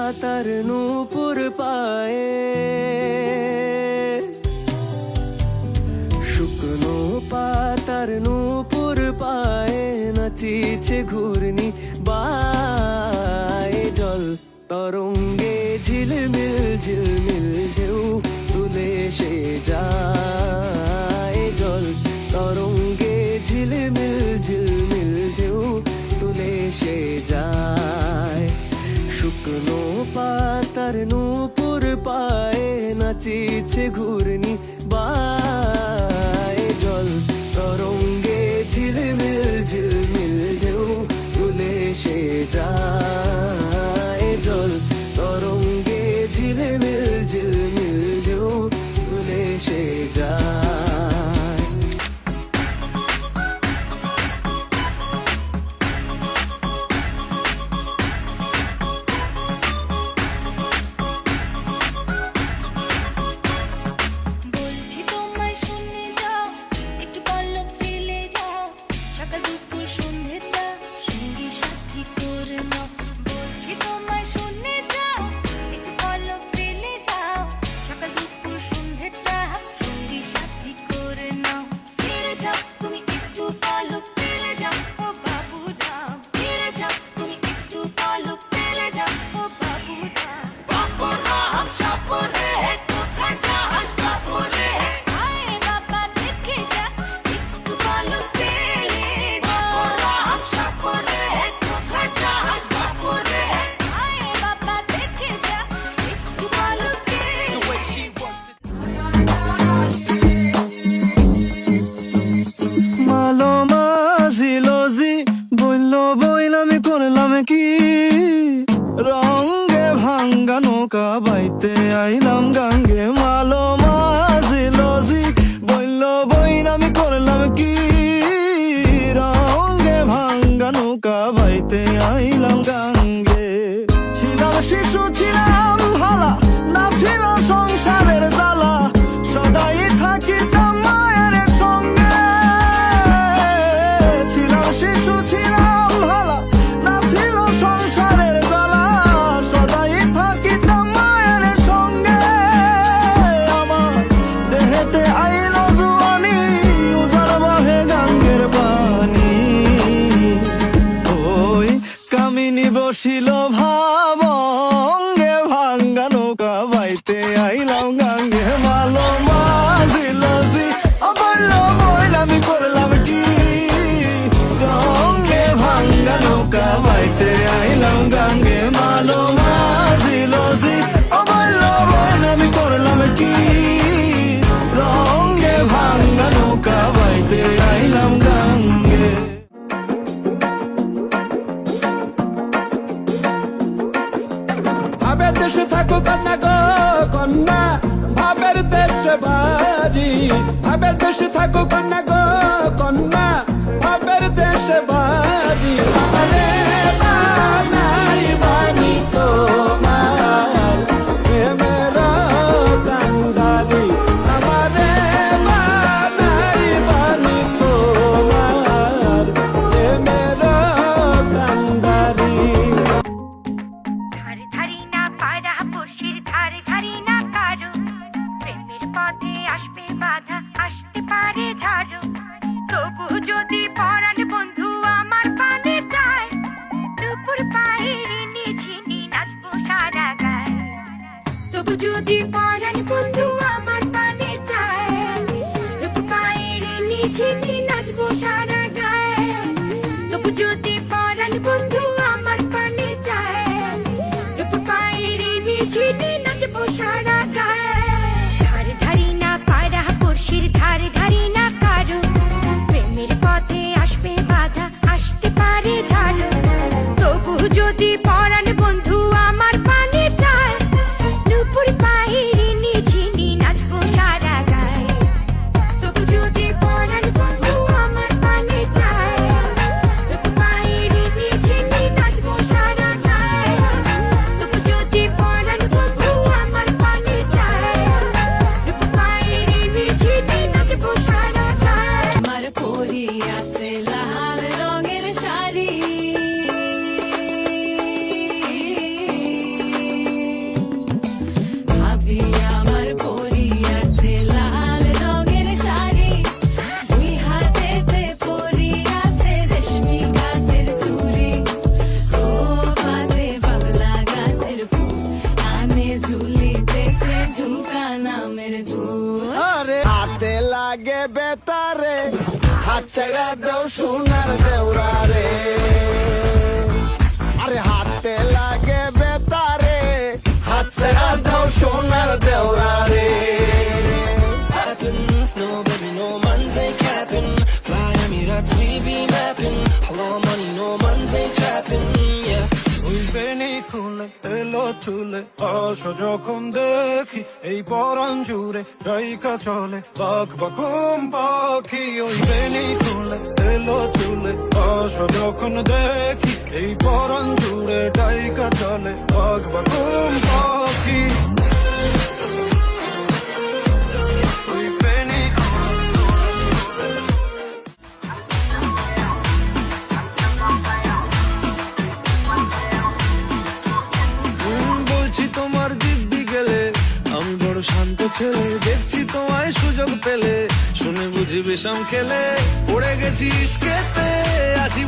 পাতার নূপুর পায়ে, শুকনো পাতার নূপুর পায়ে নাচিছে ঘূর্ণি বায়ে। জল তরঙ্গে ঝিলমিল ঝিলমিল ঢেউ তুলে সে যায়। জল তরঙ্গে ঝিলমিল ঝিলমিল ঢেউ তুলে সে যায়। শুকনো পাতার নূপুর পায়ে নাচিছে ঘূর্ণি বায়ে। জল তরঙ্গে ঝিলমিল ঝিলমিল ঢেউ তুলে সে যায়। জল তরঙ্গে ঝিলমিল ঝিলমিল ঢেউ তুলে সে যায়। রঙ্গে ভাঙ্গা নৌকা বাইতে আইলাম গাঙ্গে। মালো মাঝিলজি বইল বইন আমি করলাম কি, রঙ্গে ভাঙ্গা নৌকা বাইতে আইলাম গাঙ্গে। ছিলাম শিশু ছিলাম হালা, না ছিল সংসারের জ্বালা, সদাই থাকিতাম মায়ের সঙ্গে। ছিলাম শিশু ছিলাম হালা, না ছিল সংসারের জ্বালা, সদাই থাকিতাম মায়ের সঙ্গে। আমার দেহেতে আইল জুয়ানি, উজার বাহে গাঙ্গের পানি। ওই কামিনী বসিল ভাবঙ্গে, ভাঙ্গা নৌকা বাইতে আইলাম গাঙ্গে। মালো মাঝিলজি বলল বইল আমি করলাম কি, রঙ্গে ভাঙ্গা নৌকা বাইতে আইলাম গাঙ্গে। মালো মাঝিলজি বলল বইল আমি করলাম কি, রঙ্গে ভাঙ্গা নৌকা বাইতে আইলাম গাঙ্গে। ভাবের দেশে থাকো কন্যা গো কন্যা, ভাবের দেশে বাড়ি। ভাবের দেশে থাকো কন্যা গো কন্যা, ভাবের দেশে বাড়ি। আরে বানাই বানি তোমার প্রেমের কান্দারি, আমারে বানাই বানি তোমার প্রেমের কান্দারি। ধারে ধারি না পায়রা বসির ধারে ধারি না কারো, প্রেমের পথে আসবে বাধা আসতে পারে ঝড়, তবু যদি চাইরা দেও সোনার দেওরা রে, আরে হাতে লাগে বেতারে, হাত চাইরা দেও সোনার দেওরা রে। Happens, no baby, no man's ain't capping. Fly Emirates, we be mapping. Hello money, no man's ain't trapping. Yeah. ওই বেনি খুলে এলো চুলে আসো যখন দেখি এই পরাণ জুড়ে ডাইকা চলে বাঘ বাকুম পাখি। ওই বেনি খুলে এলো চুলে আসো যখন দেখি এই পরাণ জুড়ে ডাইকা চলে বাঘ বাকুম পাখি। ওই বেনি বলছি তোমার দিব্যি গেলে আমি বড় শান্ত ছেলে, দেখছি তোমায় সুযোগ পেলে শুনে বুঝি বিষম খেলে, পড়ে গেছি ইস্কেতে আছি